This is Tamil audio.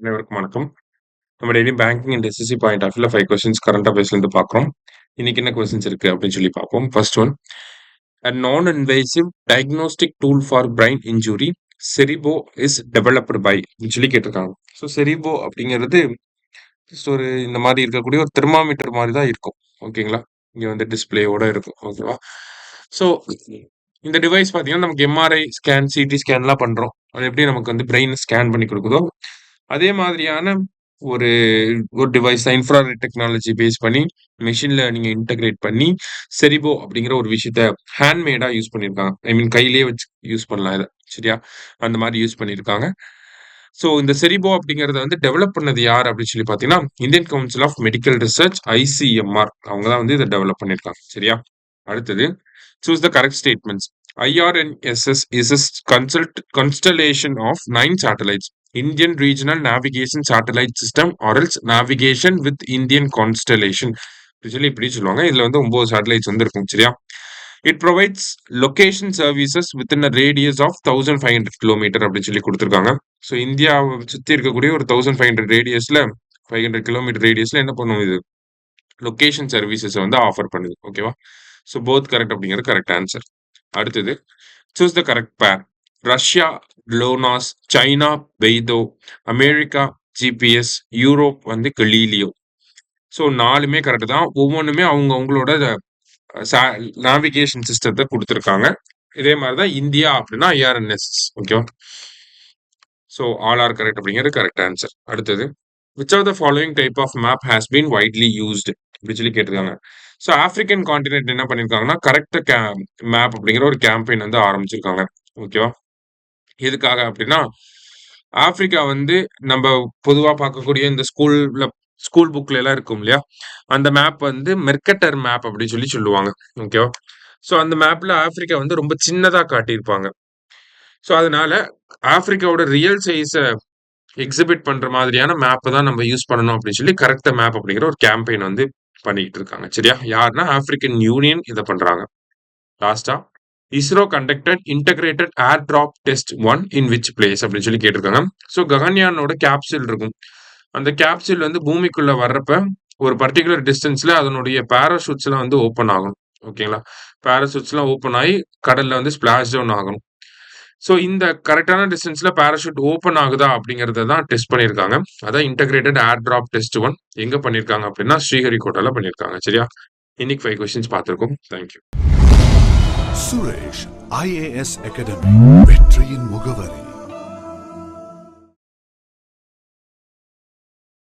அனைவருக்கும் வணக்கம். நம்ம daily banking and SSC point of வியூல 5 கொஸ்டின்ஸ் கரண்ட் அஃபேர்ஸ்ல இருந்து பார்க்குறோம். இன்னைக்கு என்ன கொஸ்டின்ஸ் இருக்கு அப்படின்னு சொல்லி பார்ப்போம். First one, a non-invasive diagnostic tool for brain injury, CereBo is developed by அப்படின்னு சொல்லி கேட்டிருக்காங்க. ஸோ செரிபோ அப்படிங்கிறது just ஒரு இந்த மாதிரி இருக்கக்கூடிய ஒரு தெர்மாமீட்டர் மாதிரி தான் இருக்கும். ஓகேங்களா? இங்க வந்து டிஸ்பிளேயோட இருக்கும். ஓகேவா? ஸோ இந்த டிவைஸ் பார்த்தீங்கன்னா நமக்கு எம்ஆர்ஐ ஸ்கேன், சிடி ஸ்கேன்லாம் பண்றோம். அது எப்படி நமக்கு வந்து பிரெயின் ஸ்கேன் பண்ணி கொடுக்குதோ அதே மாதிரியான ஒரு ஒரு டிவைஸ் இன்ஃப்ராரெட் டெக்னாலஜி பேஸ் பண்ணி மெஷின் லேர்னிங் இன்டகிரேட் பண்ணி செரிபோ அப்படிங்கிற ஒரு விஷயத்த ஹேண்ட்மேடா யூஸ் பண்ணியிருக்காங்க. ஐ மீன் கையிலேயே வச்சு யூஸ் பண்ணலாம் இதை. சரியா? அந்த மாதிரி யூஸ் பண்ணியிருக்காங்க. ஸோ இந்த செரிபோ அப்படிங்கறத வந்து டெவலப் பண்ணது யார் அப்படின்னு சொல்லி பார்த்தீங்கன்னா Indian council of medical research ICMR அவங்க தான் வந்து இதை டெவலப் பண்ணியிருக்காங்க. சரியா? அடுத்தது, choose the correct statements. IRNSS is a constellation of 9 satellites. Indian Regional Navigation Satellite System or else Navigation with Indian Constellation. இப்படி சொல்லுவாங்க. இதுல வந்து 9 சேட்டலைட்ஸ் வந்து இருக்கும். சரியா? It provides location services within a radius of 1500 kilometre அப்படின்னு சொல்லி கொடுத்துருக்காங்க. ஸோ இந்தியாவை சுற்றி இருக்கக்கூடிய ஒரு 1500 ரேடியஸ்ல 500 கிலோமீட்டர் ரேடியஸ்ல என்ன பண்ணும் இது லொகேஷன் சர்வீசஸ் வந்து ஆஃபர் பண்ணுது. ஓகேவா? ஸோ போத் கரெக்ட் அப்படிங்கிறது கரெக்ட் ஆன்சர். அடுத்தது, choose the correct pair. Russia Glonass, China Beidou, America GPS, Europe வந்து கலீலியோ. ஸோ 4மே கரெக்ட் தான். ஒவ்வொன்றுமே அவங்களோட நேவிகேஷன் சிஸ்டத்தை கொடுத்துருக்காங்க. இதே மாதிரி தான் இந்தியா அப்படின்னா IRNSS. ஓகேவா? ஸோ ஆல் ஆர் கரெக்ட் அப்படிங்கிறது கரெக்ட் ஆன்சர். அடுத்தது, which of the following type of map has been widely used அப்படி சொல்லி கேட்டிருக்காங்க. ஸோ ஆப்பிரிக்கன் கான்டினென்ட் என்ன பண்ணியிருக்காங்கன்னா கரெக்ட் மேப் அப்படிங்கிற ஒரு கேம்பெயின் வந்து ஆரம்பிச்சிருக்காங்க. ஓகேவா? எதுக்காக அப்படின்னா ஆப்பிரிக்கா வந்து நம்ம பொதுவாக பார்க்கக்கூடிய இந்த ஸ்கூல் புக்ல எல்லாம் இருக்கும் இல்லையா, அந்த மேப் வந்து மெர்கட்டர் மேப் அப்படின்னு சொல்லி சொல்லுவாங்க. ஓகேவா? ஸோ அந்த மேப்ல ஆப்பிரிக்கா வந்து ரொம்ப சின்னதாக காட்டியிருப்பாங்க. ஸோ அதனால ஆப்பிரிக்காவோட ரியல் சைஸை எக்ஸிபிட் பண்ற மாதிரியான மேப் தான் நம்ம யூஸ் பண்ணணும் அப்படின்னு சொல்லி கரெக்ட் மேப் அப்படிங்கிற ஒரு கேம்பெயின் வந்து பண்ணிட்டு இருக்காங்க. சரியா? யாருன்னா ஆப்பிரிக்கன் யூனியன் இதை பண்றாங்க. லாஸ்டா, ISRO conducted integrated air drop test 1 in which place அப்படின்னு சொல்லி கேட்டிருக்காங்க. ஸோ ககன்யானோட கேப்சூல் இருக்கும். அந்த கேப்சூல் வந்து பூமிக்குள்ள வர்றப்ப ஒரு பர்டிகுலர் டிஸ்டன்ஸ்ல அதனுடைய பேராஷூட்ஸ் எல்லாம் வந்து ஓப்பன் ஆகும். ஓகேங்களா? பேராஷூட்ஸ் எல்லாம் ஓப்பன் ஆகி கடல்ல வந்து ஸ்பிளாஷ் டவுன் ஆகணும். ஸோ இந்த கரெக்டான டிஸ்டன்ஸ்ல பேராஷூட் ஓப்பன் ஆகுதா அப்படிங்கறத தான் டெஸ்ட் பண்ணியிருக்காங்க. அதான் இன்டகிரேட்டட் ஏர் டிராப் டெஸ்ட் 1 எங்க பண்ணியிருக்காங்க அப்படின்னா ஸ்ரீஹரிகோட்டால பண்ணியிருக்காங்க. சரியா? இன்னைக்கு 5 கொஸ்டின்ஸ் பார்த்திருக்கோம். தேங்க்யூ. சுரேஷ் IAS அகாடமி, வெற்றியின் முகம்.